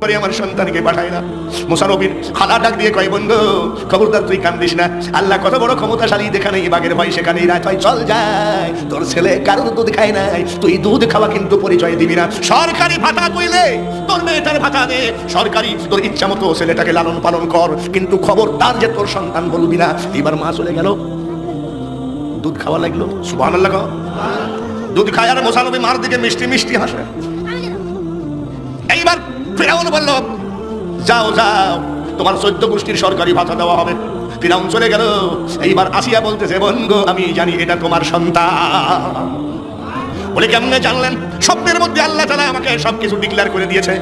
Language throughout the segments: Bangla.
আমার সন্তানকে পাঠায় না। মুসা নবীর খালা ডাক দিয়ে কয়, বন্ধু খবরদার তুই কান্দিস না, আল্লাহ কত বড় ক্ষমতাশালী, যেখানে বাঘের ভয় সেখানেই রাত হয়, চল যায়, তোর ছেলে কারোর দুধ খায় নাই, তুই দুধ খাওয়া কিন্তু পরিচয় দিবি না, সরকারি ভাতা কইলে তোর মেয়েটার ভাতা দে, সরকারি তোর ইচ্ছা মতো ছেলেটাকে লালন পালন কর, কিন্তু খবরদার যে তোর সন্তান বলবি না। এবার মা চলে গেল, দুধ খাওয়া লাগলো, সুবহানাল্লাহ, দুধ খায় আর মুসা নবী মার দিকে মিষ্টি মিষ্টি হাসে। এইবার ফিরাউন বলল, যাও যাও, তোমার 14 গোষ্ঠীর সরকারি ভাতা দেওয়া হবে। ফিরাউন চলে গেল। এইবার আসিয়া বলতেছে, বন্ধু আমি জানি এটা তোমার সন্তান। বলে কেমনে জানলেন? স্বপ্নের মধ্যে আল্লাহ তাআলা আমাকে সবকিছু ডিক্লেয়ার করে দিয়েছে।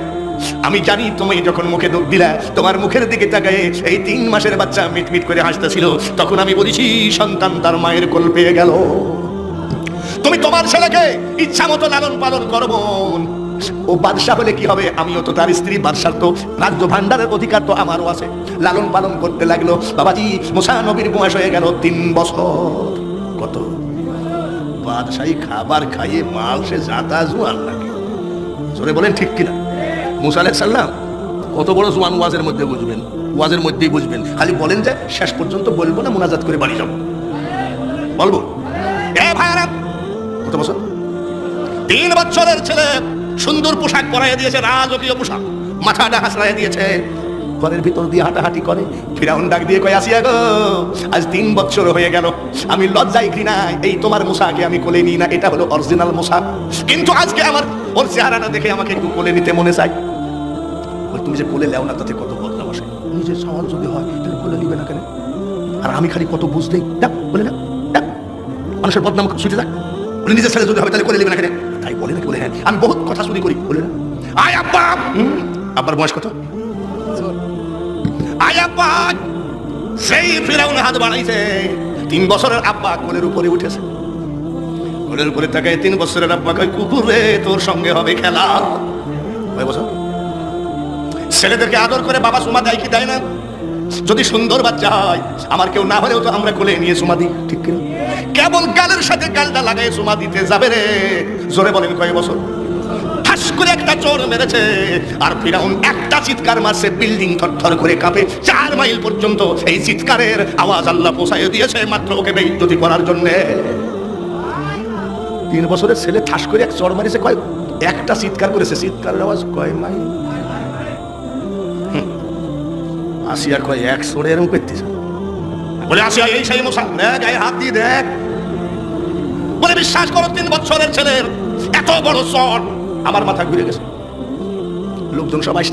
আমি জানি তুমি যখন মুখে দুধ দিলা, তোমার মুখের দিকে তাকায় এই 3 মাসের বাচ্চা মিটমিট করে হাসতেছিল, তখন আমি বলেছি সন্তান তার মায়ের কোল পেয়ে গেল। তুমি তোমার ছেলেকে ইচ্ছা মতো লালন পালন করবো, ও বাদশা হলে কি হবে, আমিও তো তার স্ত্রী, বাদশার তো রাজ্য ভান্ডারের অধিকার তো আমারও আছে। লালন পালন করতে লাগলো। বাবাজি মুসা নবীর বয়স হয়ে গেল 3 বছর। কত বাদশাহী খাবার খাইয়ে মাল সে জাতা জুয়ান লাগে, জোরে বলেন ঠিক কিনা? মুসা আলাইহিস সালাম কত বড় জুয়ান, ওয়াজের মধ্যে বুঝবেন, ওয়াজের মধ্যেই বুঝবেন। খালি বলেন যে শেষ পর্যন্ত বলবো না, মুনাজাত করে বাড়ি যাবো, বলবো। এ ভাইরা, কত বছর? 3 বছরের ছেলে, সুন্দর পোশাক পরাইয়া দিয়েছে, রাজকীয় পোশাক, মাথাটা হাসড়াইয়া দিয়েছে, ঘরের ভিতর দিয়ে হাঁটাহাঁটি করে। ফিরাউন ডাক দিয়ে কয়, আসিয়া গো, আজ 3 বছর হয়ে গেল, আমি লজ্জায় ঘৃণায় এই তোমার মুসাকে আমি কোলে নিই না, এটা হলো অরিজিনাল মুসা, কিন্তু আজকে আমার ওর চেহারাটা দেখে আমাকে একটু কোলে নিতে মনে চাই। তুমি যে কোলে লেও না তাতে কত বদনাম আসে, নিজের সওয়াল যদি হয় তাহলে কোলে নিবে না কেন? আর আমি খালি কত বুঝতেই ডাক বলে না, ডাক মানুষের বদনাম ছুটে যাক, বলে নিজের ছেলে যদি হবে তাহলে কোলে নিবে না কেন? তাই বলে না, বলে হ্যাঁ, আমি বহুত কথা চুরি করি, বলে না। আয় আব্বা, আব্বার বয়স কত? আয় আব্বা, সেই ফিরাউন হাত বাড়াইছে, 3 বছরের আব্বা কোলের উপরে উঠেছে, কোলের উপরে তাকায় 3 বছরের আব্বা কয়, কুকুরে তোর সঙ্গে হবে খেলা। কয় বছর? ছেলেদেরকে আদর করে বাবা সুমা দেয় কি দেয় না? যদি সুন্দর বাচ্চা হয়, আমার কেউ না হলেও তো আমরা কোলে নিয়ে সুমা দিই, ঠিক কিনা? কেবল গালের সাথে গালটা লাগাই সুমা দিতে যাবে রে, জোরে বলেন কয় বছর? ঠাস করে একটা চোর মেরেছে, আর ফিরাউন একটা চিৎকার মারছে, বিল্ডিং থরথর করে কাঁপে। 4 মাইল পর্যন্ত এই চিৎকারের আওয়াজ আল্লাহ পৌঁছায় দিয়েছে, মাত্র ওকে বেইজ্জতি করার জন্য। 3 বছরের ছেলে ঠাস করে এক চোর মারিছে, কয় একটা চিৎকার করেছে, চিৎকারের আওয়াজ কয় মাইল। আসিয়া কয় 1 চোরে এরকম করতেছে, বলে আসিয়া এই সেই মুসা, গায়ে হাত দিয়ে দেখ, বলে বিশ্বাস করো 3 বছরের ছেলের এত বড় চোর, আমার মাথা ঘুরে গেছে। লোকজন সবাই